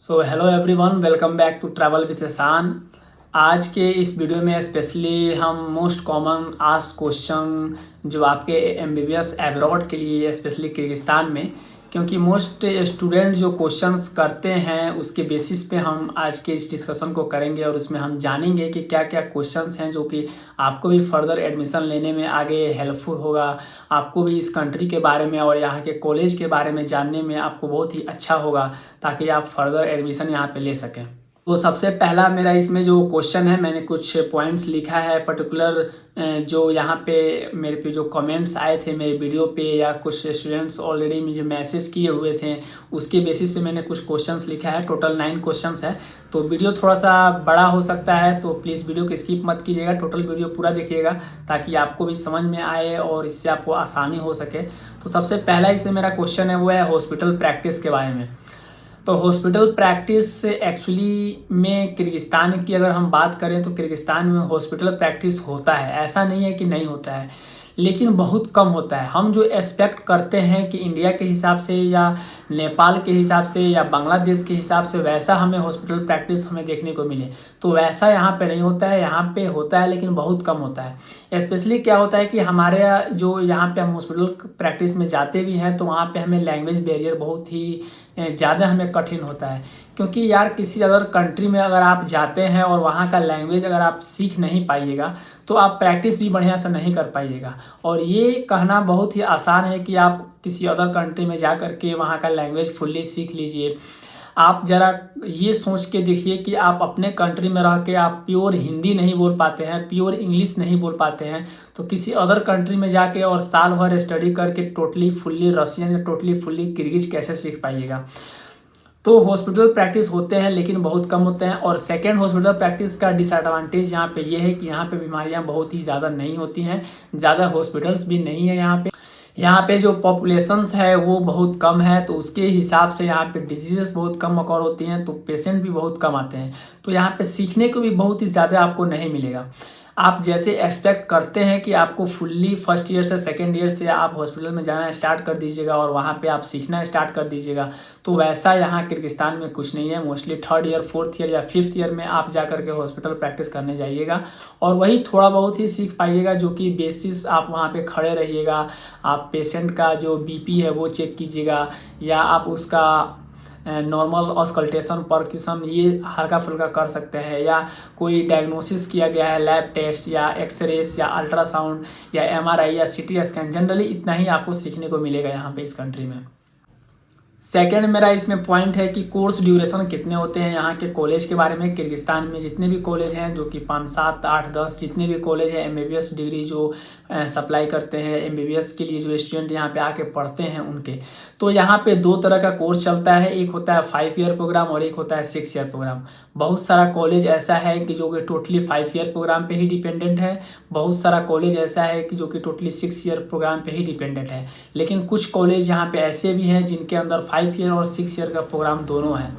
So hello everyone, welcome back to travel with Ehsan. आज के इस वीडियो में स्पेशली हम मोस्ट कॉमन आस्क्ड क्वेश्चन जो आपके एमबीबीएस एब्रॉड के लिए स्पेशली किर्गिस्तान में, क्योंकि मोस्ट स्टूडेंट जो क्वेश्चंस करते हैं उसके बेसिस पे हम आज के इस डिस्कशन को करेंगे और उसमें हम जानेंगे कि क्या क्या क्वेश्चंस हैं जो कि आपको भी फर्दर एडमिशन लेने में आगे हेल्पफुल होगा, आपको भी इस कंट्री के बारे में और यहाँ के कॉलेज के बारे में जानने में आपको बहुत ही अच्छा होगा, ताकि आप फर्दर एडमिशन यहाँ पे ले सकें। तो सबसे पहला मेरा इसमें जो क्वेश्चन है, मैंने कुछ पॉइंट्स लिखा है पर्टिकुलर जो यहाँ पे मेरे पे जो कमेंट्स आए थे मेरे वीडियो पे, या कुछ स्टूडेंट्स ऑलरेडी मुझे मैसेज किए हुए थे, उसके बेसिस पे मैंने कुछ क्वेश्चंस लिखा है। टोटल 9 क्वेश्चंस है, तो वीडियो थोड़ा सा बड़ा हो सकता है, तो प्लीज़ वीडियो को स्किप मत कीजिएगा, टोटल वीडियो पूरा देखिएगा ताकि आपको भी समझ में आए और इससे आपको आसानी हो सके। तो सबसे पहला इससे मेरा क्वेश्चन है वो है हॉस्पिटल प्रैक्टिस के बारे में। तो हॉस्पिटल प्रैक्टिस एक्चुअली में किर्गिस्तान की अगर हम बात करें तो किर्गिस्तान में हॉस्पिटल प्रैक्टिस होता है, ऐसा नहीं है कि नहीं होता है, लेकिन बहुत कम होता है। हम जो एक्सपेक्ट करते हैं कि इंडिया के हिसाब से या नेपाल के हिसाब से या बांग्लादेश के हिसाब से वैसा हमें हॉस्पिटल प्रैक्टिस हमें देखने को मिले, तो वैसा यहाँ पे नहीं होता है। यहाँ पे होता है लेकिन बहुत कम होता है। स्पेशली क्या होता है कि हमारे जो यहाँ पे हम हॉस्पिटल प्रैक्टिस में जाते भी हैं तो वहाँ पे हमें लैंग्वेज बैरियर बहुत ही ज़्यादा हमें कठिन होता है, क्योंकि यार किसी अदर कंट्री में अगर आप जाते हैं और वहाँ का लैंग्वेज अगर आप सीख नहीं पाइएगा तो आप प्रैक्टिस भी बढ़िया से नहीं कर पाइएगा। और ये कहना बहुत ही आसान है कि आप किसी अदर कंट्री में जा कर के वहाँ का लैंग्वेज फुल्ली सीख लीजिए। आप ज़रा ये सोच के देखिए कि आप अपने कंट्री में रह के आप प्योर हिंदी नहीं बोल पाते हैं, प्योर इंग्लिश नहीं बोल पाते हैं, तो किसी अदर कंट्री में जाके और साल भर स्टडी करके टोटली फुल्ली रशियन या टोटली फुल्ली किर्गिज कैसे सीख पाइएगा। तो हॉस्पिटल प्रैक्टिस होते हैं लेकिन बहुत कम होते हैं। और सेकेंड, हॉस्पिटल प्रैक्टिस का डिसएडवांटेज यहाँ पे ये है कि यहाँ पे बीमारियाँ बहुत ही ज़्यादा नहीं होती हैं, ज़्यादा हॉस्पिटल्स भी नहीं है यहाँ पे जो पॉपुलेशंस है वो बहुत कम है, तो उसके हिसाब से यहाँ पे डिजीज़ बहुत कम अकर होती हैं, तो पेशेंट भी बहुत कम आते हैं। तो यहाँ पे सीखने को भी बहुत ही ज़्यादा आपको नहीं मिलेगा। आप जैसे एक्सपेक्ट करते हैं कि आपको फुल्ली फर्स्ट ईयर से सेकेंड ईयर से आप हॉस्पिटल में जाना स्टार्ट कर दीजिएगा और वहाँ पे आप सीखना स्टार्ट कर दीजिएगा, तो वैसा यहाँ किर्गिस्तान में कुछ नहीं है। Mostly third year, fourth year या फिफ्थ ईयर में आप जा करके हॉस्पिटल प्रैक्टिस करने जाइएगा और वही थोड़ा बहुत ही सीख पाइएगा, जो कि बेसिस आप वहाँ पे खड़े रहिएगा, आप पेशेंट का जो बीपी है वो चेक कीजिएगा, या आप उसका नॉर्मल ऑस्कल्टेशन परक्यूशन ये हल्का फुल्का कर सकते हैं, या कोई डायग्नोसिस किया गया है लैब टेस्ट या एक्सरेस या अल्ट्रासाउंड या एमआरआई या सीटी स्कैन, जनरली इतना ही आपको सीखने को मिलेगा यहाँ पे इस कंट्री में। सेकेंड मेरा इसमें पॉइंट है कि कोर्स ड्यूरेशन कितने होते हैं यहाँ के कॉलेज के बारे में। किर्गिस्तान में जितने भी कॉलेज हैं, जो कि 5, 7, 8, 10 जितने भी कॉलेज हैं एमबीबीएस डिग्री जो सप्लाई करते हैं एमबीबीएस के लिए, जो स्टूडेंट यहाँ पे आके पढ़ते हैं उनके, तो यहाँ पे 2 तरह का कोर्स चलता है। एक होता है 5 ईयर प्रोग्राम और एक होता है 6 ईयर प्रोग्राम। बहुत सारा कॉलेज ऐसा है कि जो कि टोटली 5 ईयर प्रोग्राम पे ही डिपेंडेंट है, बहुत सारा कॉलेज ऐसा है कि जो कि टोटली 6 ईयर प्रोग्राम पे ही डिपेंडेंट है। लेकिन कुछ कॉलेज यहाँ पे ऐसे भी हैं जिनके अंदर 5 ईयर और 6 ईयर का प्रोग्राम दोनों है।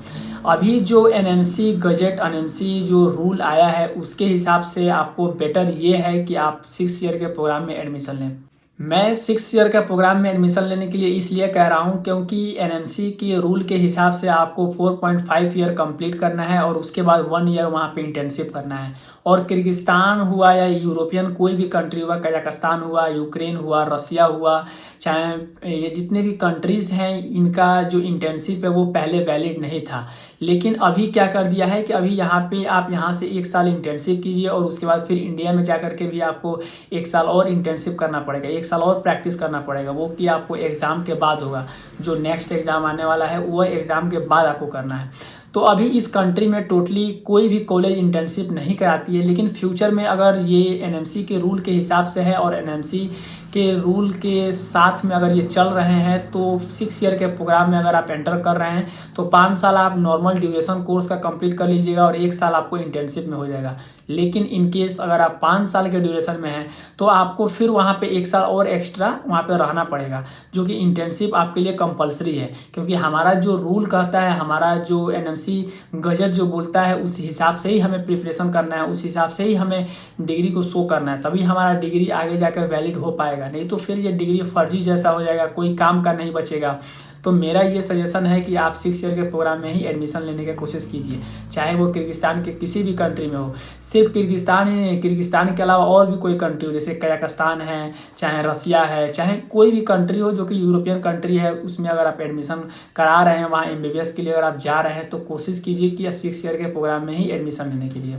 अभी जो एनएमसी गजेट एनएमसी जो रूल आया है उसके हिसाब से आपको बेटर ये है कि आप 6 ईयर के प्रोग्राम में एडमिशन लें। मैं 6 ईयर का प्रोग्राम में एडमिशन लेने के लिए इसलिए कह रहा हूँ क्योंकि एनएमसी के रूल के हिसाब से आपको 4.5 ईयर कंप्लीट करना है और उसके बाद 1 ईयर वहाँ पे इंटर्नशिप करना है। और किर्गिस्तान हुआ या यूरोपियन कोई भी कंट्री हुआ, कजाकिस्तान हुआ, यूक्रेन हुआ, रसिया हुआ, चाहे ये जितने भी कंट्रीज़ हैं, इनका जो इंटर्नशिप है वो पहले वैलिड नहीं था। लेकिन अभी क्या कर दिया है कि अभी यहाँ पे आप यहाँ से 1 साल इंटर्नशिप कीजिए और उसके बाद फिर इंडिया में जा कर के भी आपको 1 साल और इंटर्नशिप करना पड़ेगा, 1 साल और प्रैक्टिस करना पड़ेगा। वो कि आपको एग्ज़ाम के बाद होगा, जो नेक्स्ट एग्ज़ाम आने वाला है वो एग्ज़ाम के बाद आपको करना है। तो अभी इस कंट्री में टोटली कोई भी कॉलेज इंटर्नशिप नहीं कराती है, लेकिन फ्यूचर में अगर ये एनएमसी के रूल के हिसाब से है और एनएमसी के रूल के साथ में अगर ये चल रहे हैं, तो 6 ईयर के प्रोग्राम में अगर आप एंटर कर रहे हैं तो 5 साल आप नॉर्मल ड्यूरेशन कोर्स का कंप्लीट कर लीजिएगा और 1 साल आपको इंटर्नशिप में हो जाएगा। लेकिन इन केस अगर आप 5 साल के ड्यूरेशन में हैं तो आपको फिर वहाँ पे 1 साल और एक्स्ट्रा वहाँ पे रहना पड़ेगा, जो कि इंटर्नशिप आपके लिए कंपलसरी है। क्योंकि हमारा जो रूल कहता है, हमारा जो एनएमसी गजट जो बोलता है, उस हिसाब से ही हमें प्रिपरेशन करना है, उस हिसाब से ही हमें डिग्री को शो करना है, तभी हमारा डिग्री आगे जाकर वैलिड हो पाएगा। नहीं तो फिर ये डिग्री फर्जी जैसा हो जाएगा, कोई काम का नहीं बचेगा। तो मेरा ये सजेशन है कि आप 6 ईयर के प्रोग्राम में ही एडमिशन लेने की कोशिश कीजिए, चाहे वो किर्गिस्तान के किसी भी कंट्री में हो। सिर्फ किर्गिस्तान ही नहीं, किर्गिस्तान के अलावा और भी कोई कंट्री हो, जैसे कजाकिस्तान है, चाहे रसिया है, चाहे कोई भी कंट्री हो जो कि यूरोपियन कंट्री है, उसमें अगर आप एडमिशन करा रहे हैं, वहाँ MBBS के लिए अगर आप जा रहे हैं तो कोशिश कीजिए कि 6 ईयर के प्रोग्राम में ही एडमिशन लेने के लिए।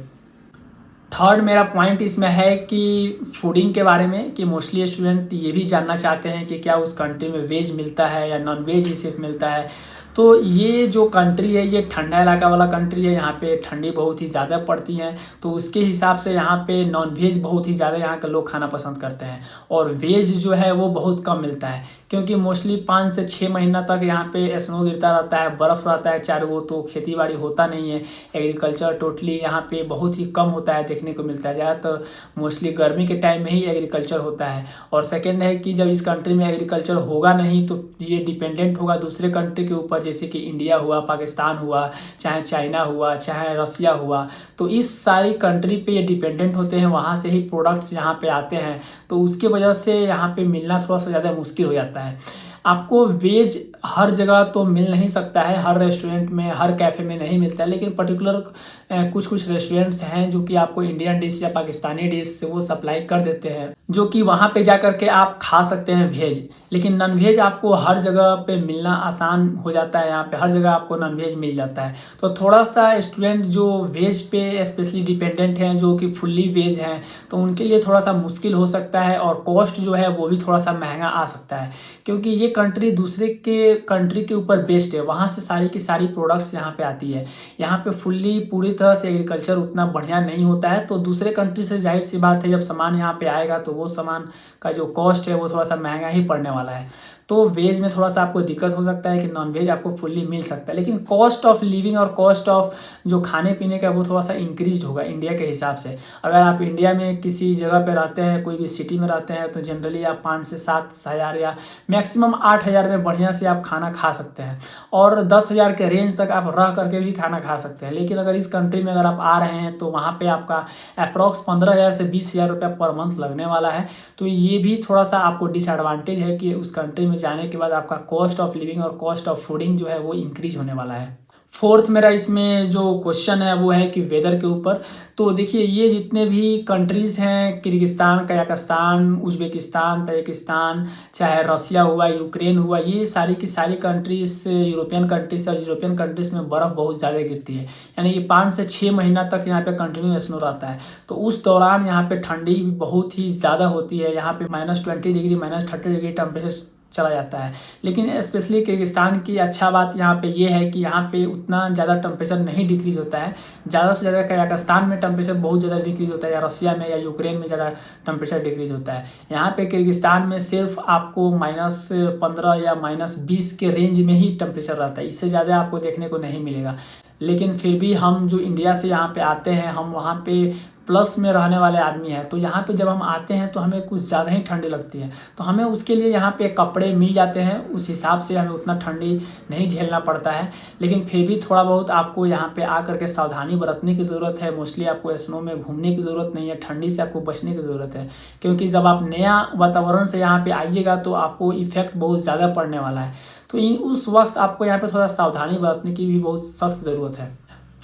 थर्ड मेरा पॉइंट इसमें है कि फूडिंग के बारे में, कि मोस्टली स्टूडेंट ये भी जानना चाहते हैं कि क्या उस कंट्री में वेज मिलता है या नॉन वेज ही सिर्फ मिलता है। तो ये जो कंट्री है ये ठंडा इलाका वाला कंट्री है, यहाँ पे ठंडी बहुत ही ज़्यादा पड़ती है, तो उसके हिसाब से यहाँ पे नॉन वेज बहुत ही ज़्यादा यहाँ के लोग खाना पसंद करते हैं, और वेज जो है वो बहुत कम मिलता है, क्योंकि मोस्टली 5 से 6 महीना तक यहाँ पे स्नो गिरता रहता है, बर्फ़ रहता है चारों ओर, तो खेती बाड़ी होता नहीं है। एग्रीकल्चर टोटली यहाँ पे बहुत ही कम होता है, देखने को मिलता है। ज़्यादातर मोस्टली गर्मी के टाइम में ही एग्रीकल्चर होता है। और सेकेंड है कि जब इस कंट्री में एग्रीकल्चर होगा नहीं तो ये डिपेंडेंट होगा दूसरे कंट्री के ऊपर, जैसे कि इंडिया हुआ, पाकिस्तान हुआ, चाहे चाइना हुआ, चाहे रसिया हुआ। तो इस सारी कंट्री पे ये डिपेंडेंट होते हैं, वहाँ से ही प्रोडक्ट्स यहाँ पे आते हैं, तो उसके वजह से यहाँ पे मिलना थोड़ा सा ज़्यादा मुश्किल हो जाता है। आपको वेज हर जगह तो मिल नहीं सकता है, हर रेस्टोरेंट में, हर कैफ़े में नहीं मिलता है, लेकिन पर्टिकुलर कुछ कुछ रेस्टोरेंट्स हैं जो कि आपको इंडियन डिश या पाकिस्तानी डिश वो सप्लाई कर देते हैं, जो कि वहाँ पे जा कर के आप खा सकते हैं वेज। लेकिन नॉन वेज आपको हर जगह पे मिलना आसान हो जाता है, यहाँ पे हर जगह आपको नॉन वेज मिल जाता है। तो थोड़ा सा स्टूडेंट जो वेज पे स्पेशली डिपेंडेंट हैं, जो कि फुल्ली वेज हैं, तो उनके लिए थोड़ा सा मुश्किल हो सकता है, और कॉस्ट जो है वो भी थोड़ा सा महंगा आ सकता है, क्योंकि ये कंट्री दूसरे के कंट्री के ऊपर बेस्ड है, वहाँ से सारी की सारी प्रोडक्ट्स यहाँ पे आती है। यहाँ पे फुल्ली पूरी तरह से एग्रीकल्चर उतना बढ़िया नहीं होता है, तो दूसरे कंट्री से जाहिर सी बात है जब सामान यहाँ पे आएगा तो वो सामान का जो कॉस्ट है वो थोड़ा सा महंगा ही पड़ने वाला है। तो वेज में थोड़ा सा आपको दिक्कत हो सकता है कि नॉन वेज आपको फुल्ली मिल सकता है, लेकिन कॉस्ट ऑफ लिविंग और कॉस्ट ऑफ जो खाने पीने का वो थोड़ा सा इंक्रीज होगा इंडिया के हिसाब से। अगर आप इंडिया में किसी जगह पे रहते हैं, कोई भी सिटी में रहते हैं, तो जनरली आप 5 से 7 हज़ार या मैक्सिमम 8 हज़ार में बढ़िया से आप खाना खा सकते हैं, और 10 हज़ार के रेंज तक आप रह करके भी खाना खा सकते हैं। लेकिन अगर इस कंट्री में अगर आप आ रहे हैं तो वहाँ पे आपका अप्रॉक्स 15,000 से 20,000 रुपया पर मंथ लगने वाला है। तो ये भी थोड़ा सा आपको डिसएडवांटेज है कि उस कंट्री में जाने के बाद आपका कॉस्ट ऑफ लिविंग और कॉस्ट ऑफ फूडिंग जो है वो इंक्रीज होने वाला है। फोर्थ मेरा इसमें जो क्वेश्चन है वो है कि वेदर के ऊपर। तो देखिए, ये जितने भी कंट्रीज़ हैं, किर्गिस्तान, कजाकिस्तान, उज़्बेकिस्तान, तजिकिस्तान, चाहे रसिया हुआ, यूक्रेन हुआ, ये सारी की सारी कंट्रीज़ यूरोपियन कंट्रीज़, और यूरोपियन कंट्रीज़ में बर्फ़ बहुत ज़्यादा गिरती है, यानी कि 5 से 6 महीना तक यहाँ पे कंटिन्यू स्नो रहता है। तो उस दौरान यहाँ पे ठंडी भी बहुत ही ज़्यादा होती है, यहाँ पे -20 डिग्री, -30 डिग्री टेम्परेचर चला जाता है। लेकिन स्पेशली किर्गिस्तान की अच्छा बात यहाँ पे ये है कि यहाँ पे उतना ज़्यादा टेम्परेचर नहीं डिक्रीज होता है। ज़्यादा से ज़्यादा कजाकिस्तान में टेम्परेचर बहुत ज़्यादा डिक्रीज होता है, या रसिया में या यूक्रेन में ज़्यादा टेम्परेचर डिक्रीज होता है। यहाँ पे किर्गिस्तान में सिर्फ आपको -15 या -20 के रेंज में ही टेम्परेचर रहता है, इससे ज़्यादा आपको देखने को नहीं मिलेगा। लेकिन फिर भी हम जो इंडिया से यहाँ पे आते हैं, हम वहाँ पे प्लस में रहने वाले आदमी हैं, तो यहाँ पे जब हम आते हैं तो हमें कुछ ज़्यादा ही ठंडी लगती है, तो हमें उसके लिए यहाँ पे कपड़े मिल जाते हैं, उस हिसाब से हमें उतना ठंडी नहीं झेलना पड़ता है। लेकिन फिर भी थोड़ा बहुत आपको यहाँ पे आ करके सावधानी बरतने की ज़रूरत है। मोस्टली आपको स्नो में घूमने की ज़रूरत नहीं है, ठंडी से आपको बचने की ज़रूरत है, क्योंकि जब आप नया वातावरण से यहाँ पर आइएगा तो आपको इफेक्ट बहुत ज़्यादा पड़ने वाला है। तो उस वक्त आपको यहाँ पर थोड़ा सावधानी बरतने की भी बहुत सख्त ज़रूरत है।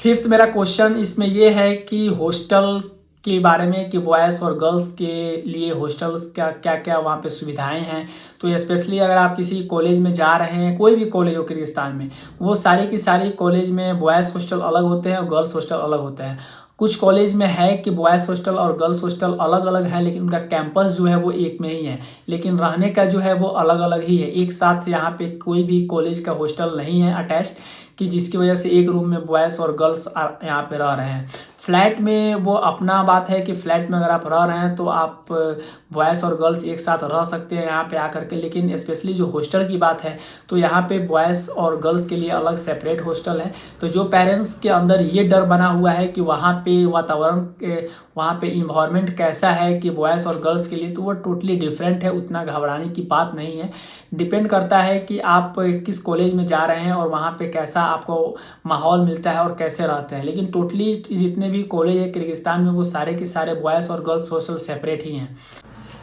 फिफ्थ मेरा क्वेश्चन इसमें यह है कि हॉस्टल के बारे में, कि बॉयज़ और गर्ल्स के लिए हॉस्टल्स का क्या क्या वहाँ पे सुविधाएं हैं। तो स्पेशली अगर आप किसी कॉलेज में जा रहे हैं, कोई भी कॉलेज हो किर्गिस्तान में, वो सारी की सारी कॉलेज में बॉयज़ हॉस्टल अलग होते हैं और गर्ल्स हॉस्टल अलग होते हैं। कुछ कॉलेज में है कि बॉयज़ हॉस्टल और गर्ल्स हॉस्टल अलग अलग है, लेकिन उनका कैंपस जो है वो एक में ही है, लेकिन रहने का जो है वो अलग अलग ही है। एक साथ यहाँ पे कोई भी कॉलेज का हॉस्टल नहीं है अटैच्ड, कि जिसकी वजह से एक रूम में बॉयज़ और गर्ल्स यहाँ पे रह रहे हैं। फ्लैट में वो अपना बात है कि फ्लैट में अगर आप रह रहे हैं तो आप बॉयज़ और गर्ल्स एक साथ रह सकते हैं यहाँ पे आकर के। लेकिन स्पेशली जो हॉस्टल की बात है, तो यहाँ पे बॉयज़ और गर्ल्स के लिए अलग सेपरेट हॉस्टल है। तो जो पेरेंट्स के अंदर ये डर बना हुआ है कि वहाँ पे वातावरण वहाँ पे इन्वायरमेंट कैसा है कि बॉयज़ और गर्ल्स के लिए, तो वो टोटली डिफरेंट है, उतना घबराने की बात नहीं है। डिपेंड करता है कि आप किस कॉलेज में जा रहे हैं और वहाँ पे कैसा आपको माहौल मिलता है और कैसे रहते हैं। लेकिन टोटली जितने भी कॉलेज है किर्गिस्तान में, वो सारे के सारे बॉयज़ और गर्ल्स हॉस्टल सेपरेट ही हैं।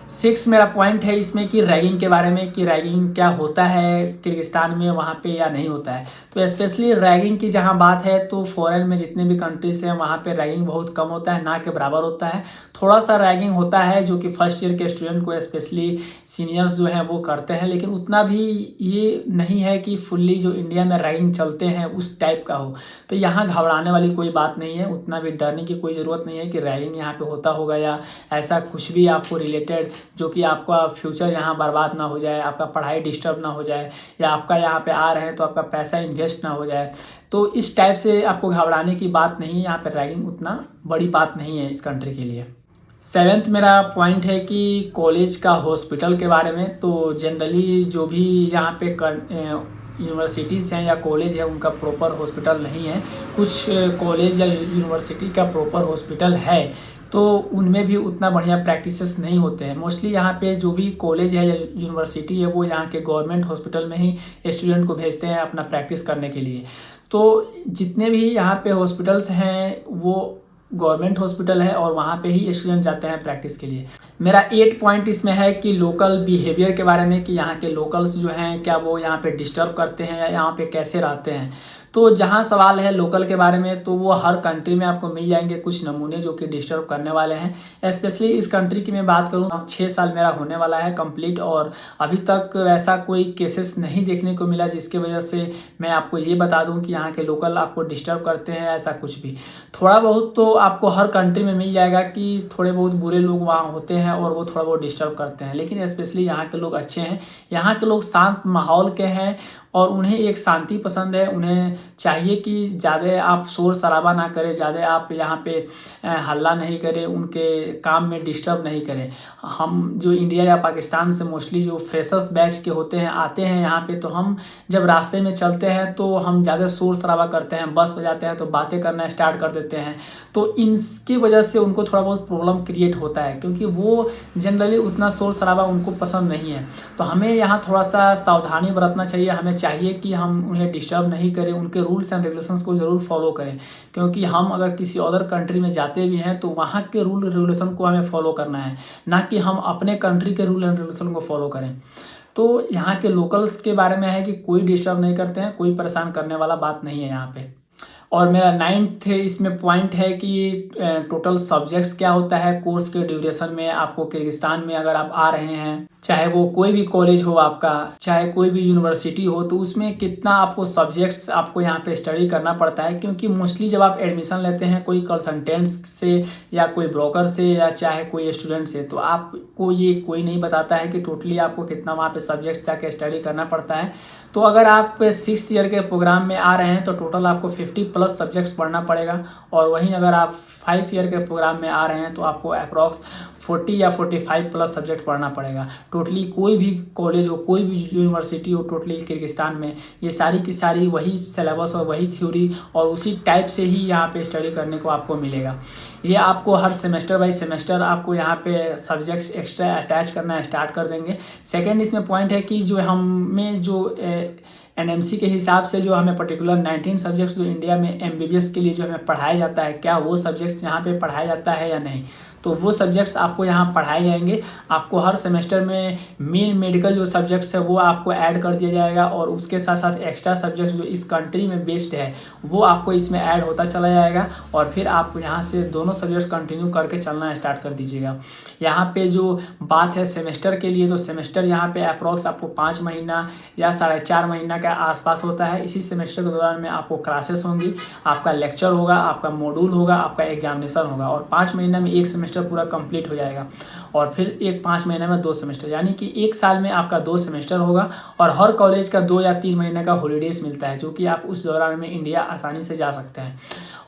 6 मेरा पॉइंट है इसमें कि रैगिंग के बारे में, कि रैगिंग क्या होता है किर्गिस्तान में वहाँ पे या नहीं होता है। तो स्पेशली रैगिंग की जहाँ बात है तो फॉरेन में जितने भी कंट्रीज हैं वहाँ पे रैगिंग बहुत कम होता है, ना के बराबर होता है। थोड़ा सा रैगिंग होता है जो कि फर्स्ट ईयर के स्टूडेंट को स्पेशली सीनियर्स जो हैं वो करते हैं, लेकिन उतना भी ये नहीं है कि फुल्ली जो इंडिया में रैगिंग चलते हैं उस टाइप का हो। तो यहाँ घबराने वाली कोई बात नहीं है, उतना भी डरने की कोई ज़रूरत नहीं है कि रैगिंग यहाँ पे होता होगा या ऐसा कुछ भी आपको रिलेटेड जो कि आपका फ्यूचर यहाँ बर्बाद ना हो जाए, आपका पढ़ाई डिस्टर्ब ना हो जाए, या आपका यहाँ पे आ रहे हैं तो आपका पैसा इन्वेस्ट ना हो जाए। तो इस टाइप से आपको घबराने की बात नहीं है, यहाँ पे रैगिंग उतना बड़ी बात नहीं है इस कंट्री के लिए। 7th मेरा पॉइंट है कि कॉलेज का हॉस्पिटल के बारे में। तो जनरली जो भी यहाँ पे यूनिवर्सिटीज़ हैं या कॉलेज है उनका प्रॉपर हॉस्पिटल नहीं है। कुछ कॉलेज या यूनिवर्सिटी का प्रॉपर हॉस्पिटल है तो उनमें भी उतना बढ़िया प्रैक्टिसेस नहीं होते हैं। मोस्टली यहाँ पे जो भी कॉलेज है या यूनिवर्सिटी है वो यहाँ के गवर्नमेंट हॉस्पिटल में ही स्टूडेंट को भेजते हैं अपना प्रैक्टिस करने के लिए। तो जितने भी यहाँ पे हॉस्पिटल्स हैं वो गवर्नमेंट हॉस्पिटल है और वहाँ पे ही स्टूडेंट जाते हैं प्रैक्टिस के लिए। मेरा 8 पॉइंट इसमें है कि लोकल बिहेवियर के बारे में, कि यहाँ के लोकल्स जो हैं क्या वो यहाँ पे डिस्टर्ब करते हैं या यहाँ पे कैसे रहते हैं। तो जहाँ सवाल है लोकल के बारे में तो वो हर कंट्री में आपको मिल जाएंगे कुछ नमूने जो कि डिस्टर्ब करने वाले हैं। स्पेशली इस कंट्री की मैं बात करूँ, 6 साल मेरा होने वाला है कंप्लीट और अभी तक ऐसा कोई केसेस नहीं देखने को मिला जिसकी वजह से मैं आपको ये बता दूं कि यहाँ के लोकल आपको डिस्टर्ब करते हैं। ऐसा कुछ भी थोड़ा बहुत तो आपको हर कंट्री में मिल जाएगा कि थोड़े बहुत बुरे लोग वहाँ होते हैं और वो थोड़ा बहुत डिस्टर्ब करते हैं, लेकिन स्पेशली यहाँ के लोग अच्छे हैं। यहाँ के लोग शांत माहौल के हैं और उन्हें एक शांति पसंद है। उन्हें चाहिए कि ज़्यादा आप शोर शराबा ना करें, ज़्यादा आप यहाँ पे हल्ला नहीं करें, उनके काम में डिस्टर्ब नहीं करें। हम जो इंडिया या पाकिस्तान से मोस्टली जो फ्रेशर्स बैच के होते हैं आते हैं यहाँ पे, तो हम जब रास्ते में चलते हैं तो हम ज़्यादा शोर शराबा करते हैं, बस हो जाते हैं तो बातें करना स्टार्ट कर देते हैं। तो इनकी वजह से उनको थोड़ा बहुत प्रॉब्लम क्रिएट होता है क्योंकि वो जनरली उतना शोर शराबा उनको पसंद नहीं है। तो हमें यहाँ थोड़ा सा सावधानी बरतना चाहिए। हमें चाहिए कि हम उन्हें डिस्टर्ब नहीं करें, उनके रूल्स एंड रेगुलेशंस को ज़रूर फॉलो करें, क्योंकि हम अगर किसी अदर कंट्री में जाते भी हैं तो वहाँ के रूल रेगुलेशन को हमें फॉलो करना है, ना कि हम अपने कंट्री के रूल एंड रेगुलेशन को फॉलो करें। तो यहाँ के लोकल्स के बारे में है कि कोई डिस्टर्ब नहीं करते हैं, कोई परेशान करने वाला बात नहीं है यहाँ पे। और मेरा 9th इसमें पॉइंट है कि टोटल सब्जेक्ट्स क्या होता है कोर्स के ड्यूरेशन में। आपको किर्गिस्तान में अगर आप आ रहे हैं, चाहे वो कोई भी कॉलेज हो आपका, चाहे कोई भी यूनिवर्सिटी हो, तो उसमें कितना आपको सब्जेक्ट्स आपको यहाँ पे स्टडी करना पड़ता है। क्योंकि मोस्टली जब आप एडमिशन लेते हैं कोई कंसल्टेंट्स से या कोई ब्रोकर से या चाहे कोई स्टूडेंट से, तो आपको ये कोई नहीं बताता है कि टोटली आपको कितना वहाँ पे सब्जेक्ट्स जाके स्टडी करना पड़ता है। तो अगर आप 6th ईयर के प्रोग्राम में आ रहे हैं तो टोटल आपको 50+ सब्जेक्ट्स पढ़ना पड़ेगा, और वहीं अगर आप 5 ईयर के प्रोग्राम में आ रहे हैं तो आपको अप्रॉक्स 40 या 45+ सब्जेक्ट पढ़ना पड़ेगा। टोटली कोई भी कॉलेज हो, कोई भी यूनिवर्सिटी हो टोटली किर्गिस्तान में, ये सारी की सारी वही सिलेबस और वही थ्योरी और उसी टाइप से ही यहाँ पे स्टडी करने को आपको मिलेगा। ये आपको हर सेमेस्टर बाय सेमेस्टर आपको यहाँ पे सब्जेक्ट्स एक्स्ट्रा अटैच करना स्टार्ट कर देंगे। सेकेंड इसमें पॉइंट है कि जो हमें जो NMC के हिसाब से जो हमें पर्टिकुलर 19 सब्जेक्ट्स जो इंडिया में MBBS के लिए जो हमें पढ़ाया जाता है, क्या वो सब्जेक्ट्स यहाँ पे पढ़ाया जाता है या नहीं, तो वो सब्जेक्ट्स आपको यहाँ पढ़ाए जाएंगे। आपको हर सेमेस्टर में मेन मेडिकल जो सब्जेक्ट्स है वो आपको ऐड कर दिया जाएगा, और उसके साथ साथ एक्स्ट्रा सब्जेक्ट्स जो इस कंट्री में बेस्ड है वो आपको इसमें ऐड होता चला जाएगा, और फिर आप यहाँ से दोनों सब्जेक्ट कंटिन्यू करके चलना स्टार्ट कर दीजिएगा। यहाँ पे जो बात है सेमेस्टर के लिए, तो सेमेस्टर यहाँ पे अप्रॉक्स आपको 5 महीना या 4.5 महीना के आसपास होता है। इसी सेमेस्टर के दौरान में आपको क्लासेस होंगी, आपका लेक्चर होगा, आपका मॉड्यूल होगा, आपका एग्जामिनेशन होगा, और 5 महीना में एक सेमेस्टर पूरा कंप्लीट हो जाएगा, और फिर 5 महीने में 2 सेमेस्टर, यानी कि 1 साल में आपका 2 सेमेस्टर होगा। और हर कॉलेज का 2 या 3 महीने का हॉलीडेज मिलता है, जो कि आप उस दौरान में इंडिया आसानी से जा सकते हैं।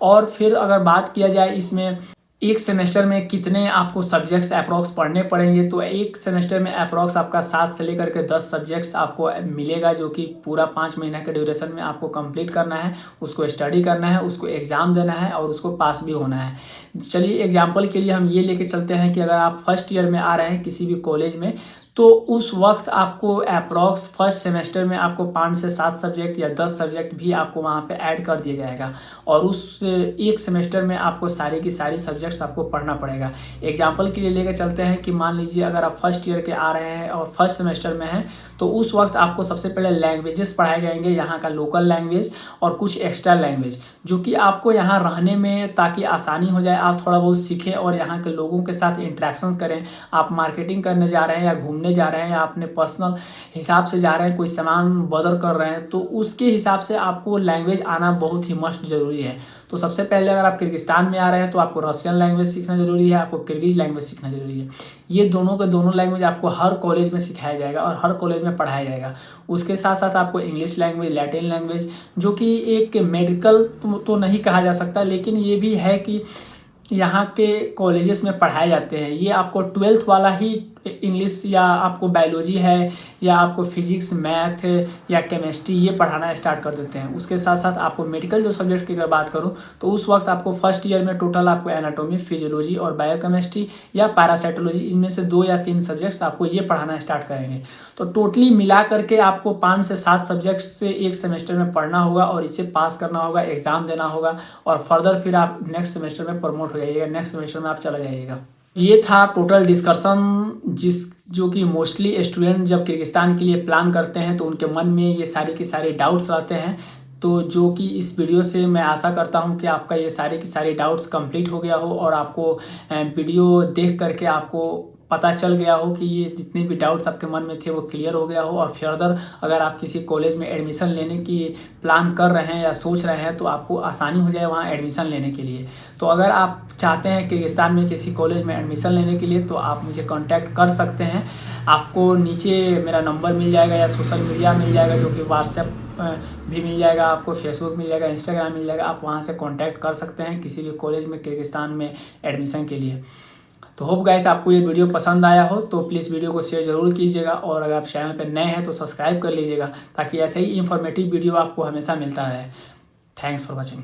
और फिर अगर बात किया जाए इसमें एक सेमेस्टर में कितने आपको सब्जेक्ट्स अप्रॉक्स पढ़ने पड़ेंगे, तो एक सेमेस्टर में अप्रॉक्स आपका 7 से लेकर के 10 सब्जेक्ट्स आपको मिलेगा, जो कि पूरा 5 महीने के ड्यूरेशन में आपको कंप्लीट करना है, उसको स्टडी करना है, उसको एग्ज़ाम देना है और उसको पास भी होना है। चलिए एग्जाम्पल के लिए हम ये लेके चलते हैं कि अगर आप फर्स्ट ईयर में आ रहे हैं किसी भी कॉलेज में, तो उस वक्त आपको अप्रॉक्स फर्स्ट सेमेस्टर में आपको 5 से 7 सब्जेक्ट या 10 सब्जेक्ट भी आपको वहाँ पे ऐड कर दिया जाएगा और उस एक सेमेस्टर में आपको सारी की सारी सब्जेक्ट्स आपको पढ़ना पड़ेगा। एग्जाम्पल के लिए लेकर चलते हैं कि मान लीजिए अगर आप फर्स्ट ईयर के आ रहे हैं और फर्स्ट सेमेस्टर में हैं तो उस वक्त आपको सबसे पहले लैंग्वेजेस पढ़ाए जाएंगे, यहाँ का लोकल लैंग्वेज और कुछ एक्स्ट्रा लैंग्वेज, जो कि आपको यहाँ रहने में ताकि आसानी हो जाए, आप थोड़ा बहुत सीखें और यहाँ के लोगों के साथ इंटरेक्शंस करें। आप मार्केटिंग करने जा रहे हैं या घूमने जा रहे हैं या अपने पर्सनल हिसाब से जा रहे हैं, कोई सामान बदर कर रहे हैं, तो उसके हिसाब से आपको लैंग्वेज आना बहुत ही मस्ट ज़रूरी है। तो सबसे पहले अगर आप किर्गिस्तान में आ रहे हैं तो आपको रशियन लैंग्वेज सीखना ज़रूरी है, आपको किर्गिज लैंग्वेज सीखना ज़रूरी है। ये दोनों के दोनों लैंग्वेज आपको हर कॉलेज में सिखाया जाएगा और हर कॉलेज में पढ़ाया जाएगा। उसके साथ साथ आपको इंग्लिश लैंग्वेज, लैटिन लैंग्वेज, जो कि एक मेडिकल तो नहीं कहा जा सकता, लेकिन ये भी है कि यहाँ के कॉलेजेस में पढ़ाए जाते हैं। ये आपको 12th वाला ही इंग्लिश या आपको बायोलॉजी है या आपको फिजिक्स, मैथ या केमिस्ट्री ये पढ़ाना स्टार्ट कर देते हैं। उसके साथ साथ आपको मेडिकल जो सब्जेक्ट की अगर बात करूँ तो उस वक्त आपको फर्स्ट ईयर में टोटल आपको एनाटॉमी, फिजियोलॉजी और बायोकेमिस्ट्री या पैरासाइटोलॉजी, इनमें से 2 या 3 सब्जेक्ट्स आपको ये पढ़ाना स्टार्ट करेंगे। तो टोटली मिला करके आपको 5 से 7 सब्जेक्ट से एक सेमेस्टर में पढ़ना होगा और इसे पास करना होगा, एग्ज़ाम देना होगा और फर्दर फिर आप नेक्स्ट सेमेस्टर में प्रमोट हो जाइएगा, नेक्स्ट सेमेस्टर में आप चला जाइएगा। ये था टोटल डिस्कशन जो कि मोस्टली स्टूडेंट जब किर्गिस्तान के लिए प्लान करते हैं तो उनके मन में ये सारी की सारी डाउट्स रहते हैं। तो जो कि इस वीडियो से मैं आशा करता हूँ कि आपका ये सारी की सारी डाउट्स कंप्लीट हो गया हो और आपको वीडियो देख करके आपको पता चल गया हो कि ये जितने भी डाउट्स आपके मन में थे वो क्लियर हो गया हो और फर्दर अगर आप किसी कॉलेज में एडमिशन लेने की प्लान कर रहे हैं या सोच रहे हैं तो आपको आसानी हो जाए वहाँ एडमिशन लेने के लिए। तो अगर आप चाहते हैं किर्गिस्तान में किसी कॉलेज में एडमिशन लेने के लिए तो आप मुझे कांटेक्ट कर सकते हैं। आपको नीचे मेरा नंबर मिल जाएगा या सोशल मीडिया मिल जाएगा, जो कि व्हाट्सएप भी मिल जाएगा, आपको फेसबुक मिल जाएगा, इंस्टाग्राम मिल जाएगा। आप वहाँ से कॉन्टैक्ट कर सकते हैं किसी भी कॉलेज में किर्गिस्तान में एडमिशन के लिए। तो होप गाइस आपको ये वीडियो पसंद आया हो तो प्लीज़ वीडियो को शेयर ज़रूर कीजिएगा और अगर आप चैनल पर नए हैं तो सब्सक्राइब कर लीजिएगा ताकि ऐसे ही इंफॉर्मेटिव वीडियो आपको हमेशा मिलता रहे। Thanks for watching.